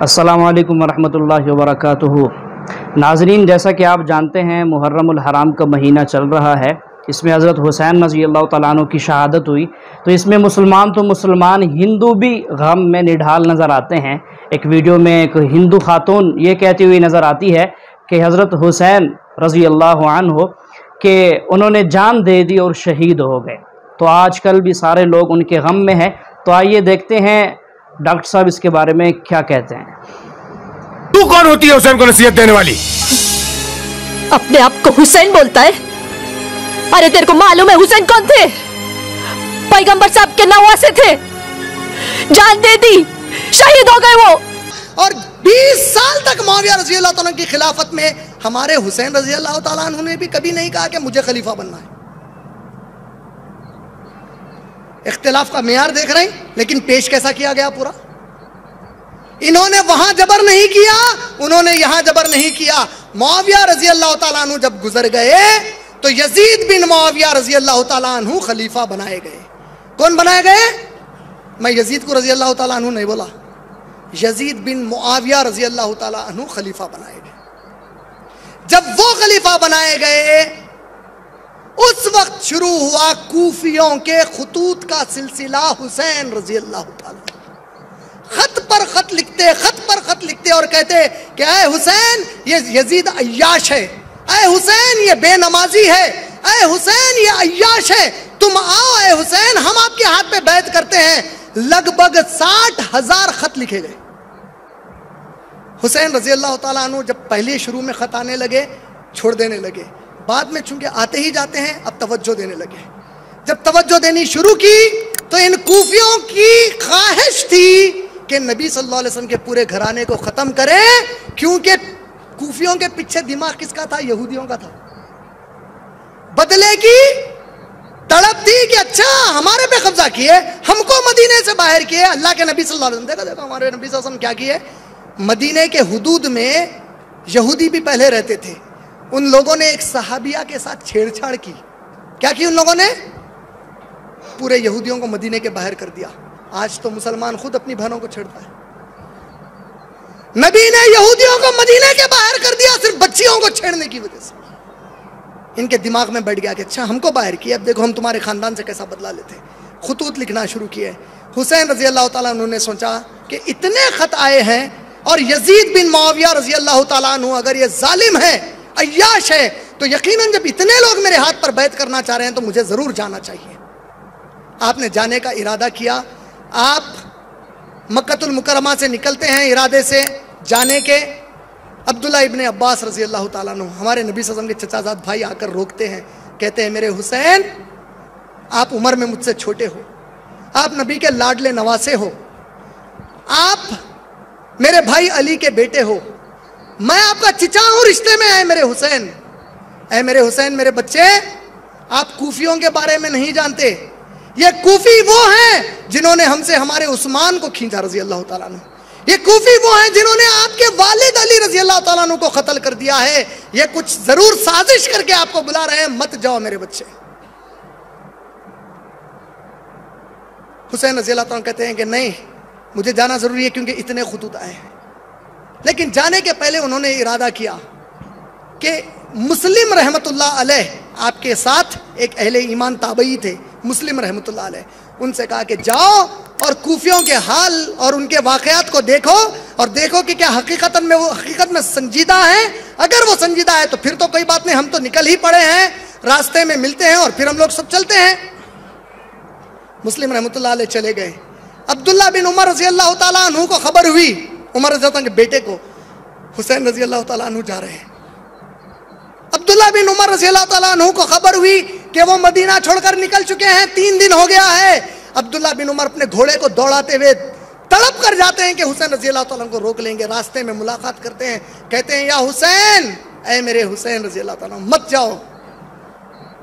السلام علیکم ورحمۃ اللہ وبرکاتہ۔ ناظرین، جیسا کہ آپ جانتے ہیں محرم الحرام کا مہینہ چل رہا ہے، اس میں حضرت حسین رضی اللہ تعالیٰ عنہ کی شہادت ہوئی، تو اس میں مسلمان تو مسلمان، ہندو بھی غم میں نڈھال نظر آتے ہیں۔ ایک ویڈیو میں ایک ہندو خاتون یہ کہتی ہوئی نظر آتی ہے کہ حضرت حسین رضی اللہ عنہ کہ انہوں نے جان دے دی اور شہید ہو گئے۔ تو آج کل بھی سارے لوگ ان کے غم میں ہیں، تو آئیے دیکھتے ہیں ڈاکٹر صاحب اس کے بارے میں کیا کہتے ہیں۔ تو کون ہوتی ہے حسین کو نصیحت دینے والی؟ اپنے آپ کو حسین بولتا ہے؟ ارے تیرے کو معلوم ہے حسین کون تھے؟ پیغمبر صاحب کے نواسے تھے، جان دے دی، شہید ہو گئے وہ۔ اور 20 سال تک معاویہ رضی اللہ تعالیٰ کی خلافت میں ہمارے حسین رضی اللہ تعالیٰ عنہ نے بھی کبھی نہیں کہا کہ مجھے خلیفہ بننا ہے۔ اختلاف کا معیار دیکھ رہے ہیں، لیکن پیش کیسا کیا گیا پورا؟ انہوں نے وہاں جبر نہیں کیا، انہوں نے یہاں جبر نہیں کیا۔ معاویہ رضی اللہ تعالیٰ عنہ جب گزر گئے تو یزید بن معاویہ رضی اللہ تعالیٰ عنہ خلیفہ بنائے گئے۔ کون بنائے گئے؟ میں یزید کو رضی اللہ تعالیٰ عنہ نہیں بولا، یزید بن معاویہ رضی اللہ تعالیٰ عنہ خلیفہ بنائے گئے۔ جب وہ خلیفہ بنائے گئے اس وقت شروع ہوا کوفیوں کے خطوط کا سلسلہ حسین رضی اللہ تعالیٰ، خط پر خط لکھتے اور کہتے کہ اے حسین یہ یزید عیاش ہے، اے حسین یہ بے نمازی ہے، اے حسین یہ عیاش ہے، تم آؤ اے حسین ہم آپ کے ہاتھ پہ بیعت کرتے ہیں۔ لگ بھگ 60,000 خط لکھے گئے۔ حسین رضی اللہ تعالیٰ عنہ جب پہلے شروع میں خط آنے لگے چھوڑ دینے لگے، بعد میں چونکہ آتے ہی جاتے ہیں اب توجہ دینے لگے۔ جب توجہ دینی شروع کی تو ان کوفیوں کی خواہش تھی کہ نبی صلی اللہ علیہ وسلم کے پورے گھرانے کو ختم کریں، کیونکہ کوفیوں کے پیچھے دماغ کس کا تھا؟ یہودیوں کا تھا۔ بدلے کی تڑپ تھی کہ اچھا ہمارے پہ قبضہ کیے، ہم کو مدینے سے باہر کیے۔ اللہ کے نبی صلی اللہ علیہ وسلم دیکھو ہمارے نبی صلی اللہ علیہ وسلم کیا کیے؟ مدینے کے حدود میں یہودی بھی پہلے رہتے تھے، ان لوگوں نے ایک صحابیہ کے ساتھ چھیڑ چھاڑ کی۔ کیا کی ان لوگوں نے؟ پورے یہودیوں کو مدینے کے باہر کر دیا۔ آج تو مسلمان خود اپنی بہنوں کو چھیڑتا ہے۔ نبی نے یہودیوں کو مدینے کے باہر کر دیا صرف بچیوں کو چھیڑنے کی وجہ سے۔ ان کے دماغ میں بیٹھ گیا کہ اچھا ہم کو باہر کیا، اب دیکھو ہم تمہارے خاندان سے کیسا بدلہ لیتے۔ خطوط لکھنا شروع کیے۔ حسین رضی اللہ تعالیٰ عنہ نے سوچا کہ اتنے خط آئے ہیں اور یزید بن معاویہ رضی اللہ تعالیٰ عنہ اگر یہ ظالم ہے، عیاش ہے، تو یقیناً جب اتنے لوگ میرے ہاتھ پر بیعت کرنا چاہ رہے ہیں تو مجھے ضرور جانا چاہیے۔ آپ نے جانے کا ارادہ کیا۔ آپ مکہ المکرمہ سے نکلتے ہیں ارادے سے جانے کے۔ عبداللہ ابن عباس رضی اللہ تعالیٰ عنہ ہمارے نبی صلی اللہ علیہ وسلم کے چچا زاد بھائی آ کر روکتے ہیں، کہتے ہیں میرے حسین آپ عمر میں مجھ سے چھوٹے ہو، آپ نبی کے لاڈلے نواسے ہو، آپ میرے بھائی علی کے بیٹے ہو، میں آپ کا چچا ہوں رشتے میں۔ اے میرے حسین، اے میرے حسین میرے بچے، آپ کوفیوں کے بارے میں نہیں جانتے، یہ کوفی وہ ہیں جنہوں نے ہم سے ہمارے عثمان کو کھینچا رضی اللہ تعالیٰ عنہ، یہ کوفی وہ ہیں جنہوں نے آپ کے والد علی رضی اللہ تعالیٰ عنہ کو قتل کر دیا ہے، یہ کچھ ضرور سازش کر کے آپ کو بلا رہے ہیں، مت جاؤ میرے بچے۔ حسین رضی اللہ تعالیٰ عنہ کہتے ہیں کہ نہیں مجھے جانا ضروری ہے کیونکہ اتنے خطوط آئے ہیں۔ لیکن جانے کے پہلے انہوں نے ارادہ کیا کہ مسلم رحمت اللہ علیہ آپ کے ساتھ ایک اہل ایمان تابعی تھے، مسلم رحمت اللہ علیہ، ان سے کہا کہ جاؤ اور کوفیوں کے حال اور ان کے واقعات کو دیکھو اور دیکھو کہ کیا حقیقت میں سنجیدہ ہیں۔ اگر وہ سنجیدہ ہے تو پھر تو کوئی بات نہیں، ہم تو نکل ہی پڑے ہیں، راستے میں ملتے ہیں اور پھر ہم لوگ سب چلتے ہیں۔ مسلم رحمت اللہ علیہ چلے گئے۔ عبداللہ بن عمر رضی اللہ تعالیٰ عنہ کو خبر ہوئی، عمر رضی اللہ عنہ کے بیٹے کو، حسین رضی اللہ تعالیٰ عنہ جا رہے ہیں۔ عبداللہ بن عمر رضی اللہ تعالیٰ عنہ کو خبر ہوئی کہ وہ مدینہ چھوڑ کر نکل چکے ہیں، 3 دن ہو گیا ہے۔ عبداللہ بن عمر اپنے گھوڑے کو دوڑاتے ہوئے تڑپ کر جاتے ہیں کہ حسین رضی اللہ تعالیٰ عنہ کو روک لیں گے۔ راستے میں ملاقات کرتے ہیں، کہتے ہیں یا حسین، اے میرے حسین رضی اللہ تعالیٰ عنہ مت جاؤ،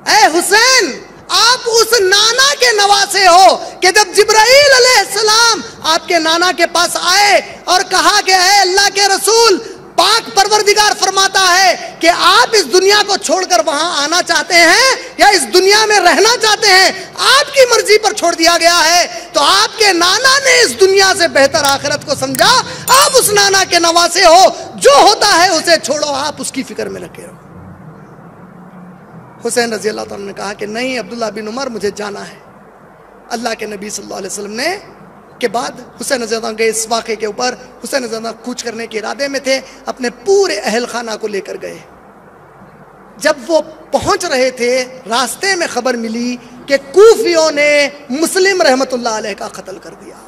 اے حسین آپ اس نانا کے نواسے ہو کہ جب جبرائیل علیہ السلام آپ کے نانا کے پاس آئے اور کہا کہ اے اللہ کے رسول पाक परवरदिगार फरमाता है कि आप इस दुनिया को छोड़कर वहां आना चाहते हैं या इस दुनिया में रहना चाहते हैं, आपकी मर्जी पर छोड़ दिया गया है। तो आपके नाना ने इस दुनिया से बेहतर आखिरत को समझा, आप उस नाना के नवासे हो, जो होता है उसे छोड़ो, आप उसकी फिक्र में लगे रहो। हुसैन रजी अल्लाह तआला ने कहा कि नहीं अब्दुल्ला बिन उमर, मुझे जाना है। अल्लाह के नबी सल्लल्लाहु अलैहि वसल्लम ने के बाद हुसैन रज़ी अल्लाह के इस वाक़े के ऊपर हुसैन रज़ी अल्लाह कूच करने के इरादे में थे, अपने पूरे अहल खाना को लेकर गए। जब वो पहुंच रहे थे, रास्ते में खबर मिली कि कूफियों ने मुस्लिम रहमतुल्लाह अलैह का कत्ल कर दिया।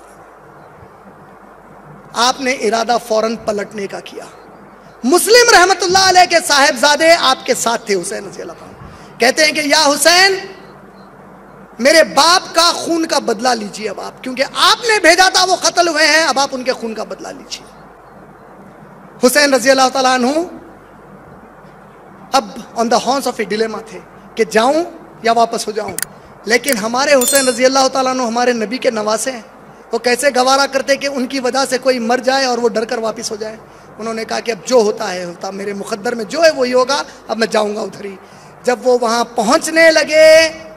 आपने इरादा फौरन पलटने का किया। मुस्लिम रहमतुल्लाह अलैह के साहिबजादे आपके साथ थे। हुसैन रज़ी अल्लाह अन्हु कहते हैं कि या हुसैन, मेरे बाप का खून का बदला लीजिए अब आप, क्योंकि आपने भेजा था, वो कत्ल हुए हैं, अब आप उनके खून का बदला लीजिए। हुसैन रजी अल्लाह तआला अन्हु अब on the horns of A dilemma थे कि जाऊं या वापस हो जाऊं। लेकिन हमारे हुसैन रजी अल्लाह तआला अन्हु हमारे नबी के नवासे हैं, वो कैसे गवारा करते कि उनकी वजह से कोई मर जाए और वो डर कर वापिस हो जाए। उन्होंने कहा कि अब जो होता है होता, मेरे मुकद्दर में जो है वही होगा, अब मैं जाऊंगा उधर ही। जब वो वहां पहुंचने लगे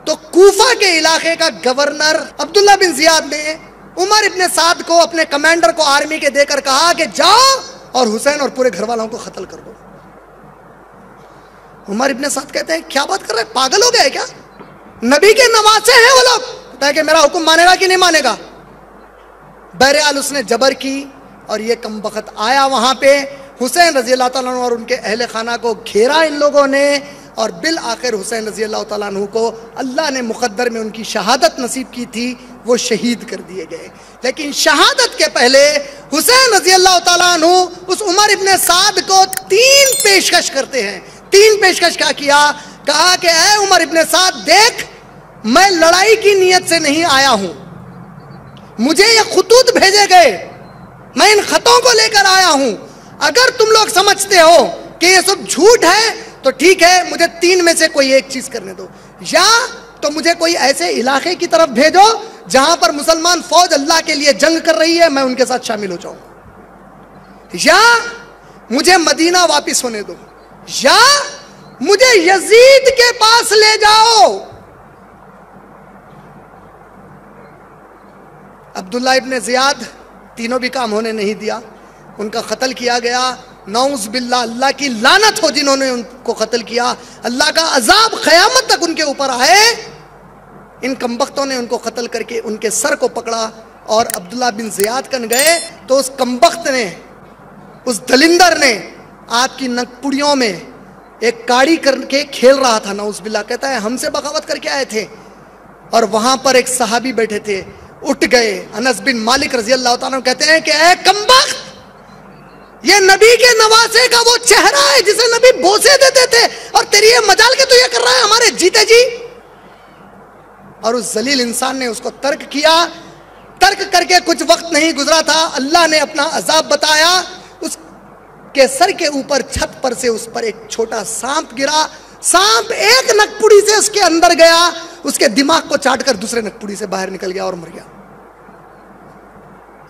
तो कूफा के इलाके का गवर्नर अब्दुल्ला बिन जियाद ने उमर इब्ने साद को, अपने कमांडर को आर्मी के देकर कहा कि जाओ और हुसैन और पूरे घर वालों को कत्ल कर दो। उमर इब्ने साद कहते हैं क्या बात कर रहे हैं, पागल हो गए क्या? नबी के नवासे हैं वो लोग, कहता है कि मेरा हुक्म मानेगा कि नहीं मानेगा। बहरहाल उसने जबर की और ये कमबख्त आया वहां पे। हुसैन रजी अल्लाह तआला अन्हु और उनके अहले खाना को घेरा इन लोगों ने और बिल आखिर हुसैन रजी अल्लाह तआला अन्हु को अल्लाह ने मुकद्दर में उनकी शहादत नसीब की थी, वो शहीद कर दिए गए। लेकिन शहादत के पहले हुसैन रजी अल्लाह तआला अन्हु उस उमर इब्ने साद को 3 पेशकश करते हैं। 3 पेशकश क्या किया? कहा कि ऐ उमर इब्ने साद, देख मैं लड़ाई की नीयत से नहीं आया हूं, मुझे ये खुतूत भेजे गए, मैं इन खतों को लेकर आया हूं। अगर तुम लोग समझते हो कि ये सब झूठ है तो ठीक है, मुझे 3 में से कोई एक चीज करने दो। या तो मुझे कोई ऐसे इलाके की तरफ भेजो जहां पर मुसलमान फौज अल्लाह के लिए जंग कर रही है, मैं उनके साथ शामिल हो जाऊंगा, या मुझे मदीना वापस होने दो, या मुझे यजीद के पास ले जाओ। अब्दुल्ला इब्ने जियाद तीनों भी काम होने नहीं दिया, उनका कत्ल किया गया। नौज़ बिल्लाह, अल्लाह की लानत हो जिन्होंने उनको कत्ल किया, अल्लाह का अजाब क़यामत तक उनके ऊपर आए। इन कमबख्तों ने उनको कत्ल करके उनके सर को पकड़ा और अब्दुल्ला बिन जियाद कन गए तो उस कमबख्त ने, उस दलिंदर ने आपकी नकपुड़ियों में एक काड़ी करके खेल रहा था। नौज़ बिल्लाह, कहता है हमसे बगावत करके आए थे। और वहां पर एक सहाबी बैठे थे, उठ गए। अनस बिन मालिक रजी अल्लाह तआला कहते हैं कि ऐ कमबख्त, ये नबी के नवासे का वो चेहरा है जिसे नबी बोसे देते थे, और तेरी ये मजाल के तो ये कर रहा है हमारे जीते जी। और उस जलील इंसान ने उसको तर्क किया। तर्क करके कुछ वक्त नहीं गुजरा था, अल्लाह ने अपना अजाब बताया। उसके सर के ऊपर छत पर से उस पर एक छोटा सांप गिरा। सांप एक नकपुड़ी से उसके अंदर गया, उसके दिमाग को चाटकर दूसरे नकपुड़ी से बाहर निकल गया और मर गया।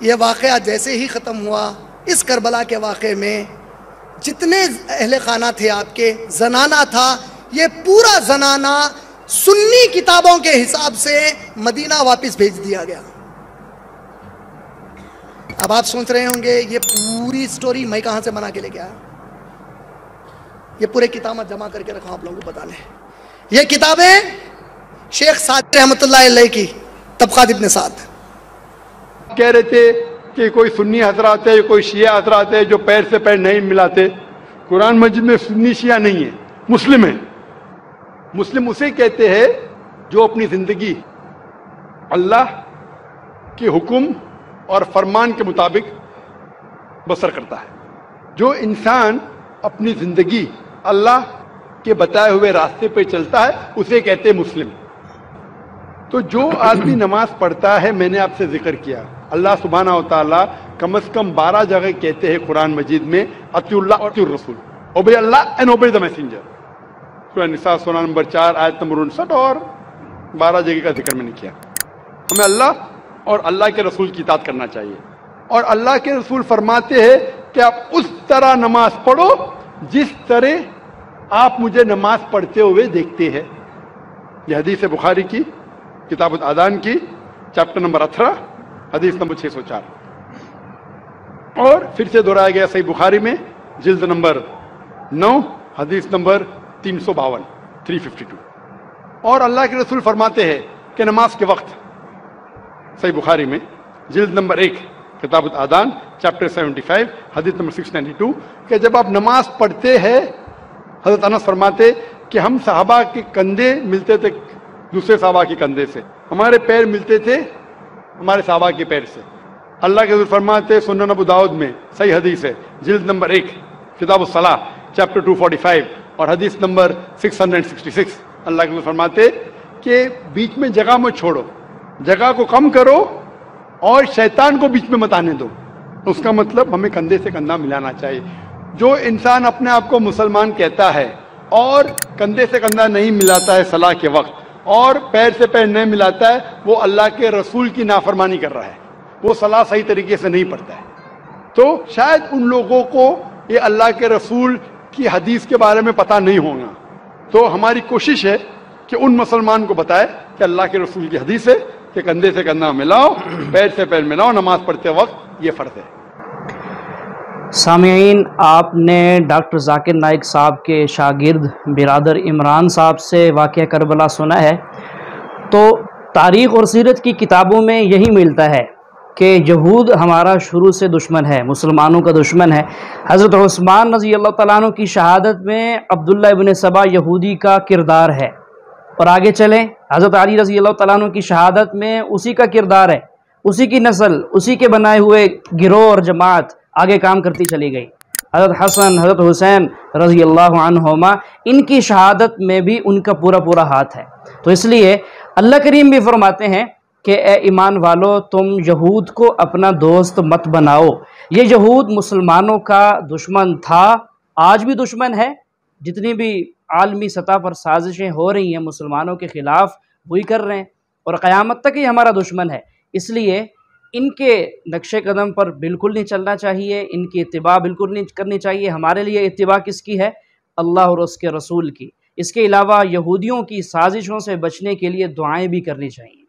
यह वाकया जैसे ही खत्म हुआ, इस करबला के वाक़े में जितने अहले खाना थे आपके, जनाना था, ये पूरा जनाना सुन्नी किताबों के हिसाब से मदीना वापस भेज दिया गया। अब आप सोच रहे होंगे ये पूरी स्टोरी मैं कहां से बना के लेके आया? ये पूरे किताब जमा करके रखा आप लोगों को बता लें। ये किताबें शेख साद रहमतुल्लाह अलैह की, तबक़ात इब्ने साद। कह रहे थे कि कोई सुन्नी हजरात है, कोई शिया हजरात है जो पैर से पैर नहीं मिलाते। कुरान मजिद में सुन्नी शिया नहीं है, मुस्लिम है। मुस्लिम उसे कहते हैं जो अपनी ज़िंदगी अल्लाह के हुक्म और फरमान के मुताबिक बसर करता है। जो इंसान अपनी ज़िंदगी अल्लाह के बताए हुए रास्ते पे चलता है उसे कहते हैं मुस्लिम। तो जो आदमी नमाज पढ़ता है, मैंने आपसे जिक्र किया, अल्लाह सुब्हानहू व तआला कम से कम 12 जगह कहते हैं कुरान मजीद में अतिउल्लाह और अतिउर रसूल, ओबे अल्लाह एंड ओबे द मैसेंजर। सूरह निसा सूरह नंबर 4 आयत नंबर 59 और 12 जगह का जिक्र मैंने किया। हमें अल्लाह और अल्लाह के रसूल की इताअत करना चाहिए। और अल्लाह के रसूल फरमाते हैं कि आप उस तरह नमाज पढ़ो जिस तरह आप मुझे नमाज पढ़ते हुए देखते हैं। यह हदीस है बुखारी की किताब आदान की चैप्टर नंबर 18 हदीस नंबर 604। और फिर से दोहराया गया सही बुखारी में जिल्द नंबर 9 हदीस नंबर 352 352। और अल्लाह के रसूल फरमाते हैं कि नमाज के वक्त सही बुखारी में जिल्द नंबर 1 किताब आदान चैप्टर 75 हदीस नंबर 692 कि जब आप नमाज पढ़ते हैं, हजरत अनस फरमाते कि हम सहाबा के कंधे मिलते थे दूसरे सहाबा के कंधे से, हमारे पैर मिलते थे हमारे सहाबा के पैर से। अल्लाह के रसूल फरमाते सुनन अबू दाऊद में सही हदीस है जिल्द नंबर 1 किताब सलाह चैप्टर 245 और हदीस नंबर 666। अल्लाह के रसूल फरमाते कि बीच में जगह मत छोड़ो, जगह को कम करो और शैतान को बीच में मत आने दो। उसका मतलब हमें कंधे से कंधा मिलाना चाहिए। जो इंसान अपने आप को मुसलमान कहता है और कंधे से कंधा नहीं मिलाता है सलाह के वक्त और पैर से पैर नहीं मिलाता है, वो अल्लाह के रसूल की नाफरमानी कर रहा है, वो सलाह सही तरीके से नहीं पढ़ता है। तो शायद उन लोगों को ये अल्लाह के रसूल की हदीस के बारे में पता नहीं होगा। तो हमारी कोशिश है कि उन मुसलमान को बताए कि अल्लाह के रसूल की हदीस है कि कंधे से कंधा मिलाओ, पैर से पैर मिलाओ, नमाज पढ़ते वक्त ये फ़र्ज़ है। सामीईन, आपने डॉक्टर जाकिर नाइक साहब के शागिर्द बिरादर इमरान साहब से वाक़या करबला सुना है। तो तारीख़ और सीरत की किताबों में यही मिलता है कि यहूद हमारा शुरू से दुश्मन है, मुसलमानों का दुश्मन है। हज़रत उस्मान रज़ी अल्लाह तआला अन्हु की शहादत में अब्दुल्ला इब्न सबा यहूदी का किरदार है। और आगे चलें, हज़रत अली रज़ी अल्लाह तआला अन्हु की शहादत में उसी का किरदार है, उसी की नस्ल, उसी के बनाए हुए गिरोह और जमात आगे काम करती चली गई। हज़रत हसन, हज़रत हुसैन रज़ी अल्लाह अन्हुमा, इनकी शहादत में भी उनका पूरा पूरा हाथ है। तो इसलिए अल्लाह करीम भी फरमाते हैं कि ए ईमान वालो, तुम यहूद को अपना दोस्त मत बनाओ। ये यहूद मुसलमानों का दुश्मन था, आज भी दुश्मन है। जितनी भी आलमी सतह पर साजिशें हो रही हैं मुसलमानों के ख़िलाफ़, वही कर रहे हैं और क़यामत तक ही हमारा दुश्मन है। इसलिए इनके नक्शे कदम पर बिल्कुल नहीं चलना चाहिए, इनकी इत्तिबा बिल्कुल नहीं करनी चाहिए। हमारे लिए इत्तिबा किसकी है? अल्लाह और उसके रसूल की। इसके अलावा यहूदियों की साजिशों से बचने के लिए दुआएं भी करनी चाहिए।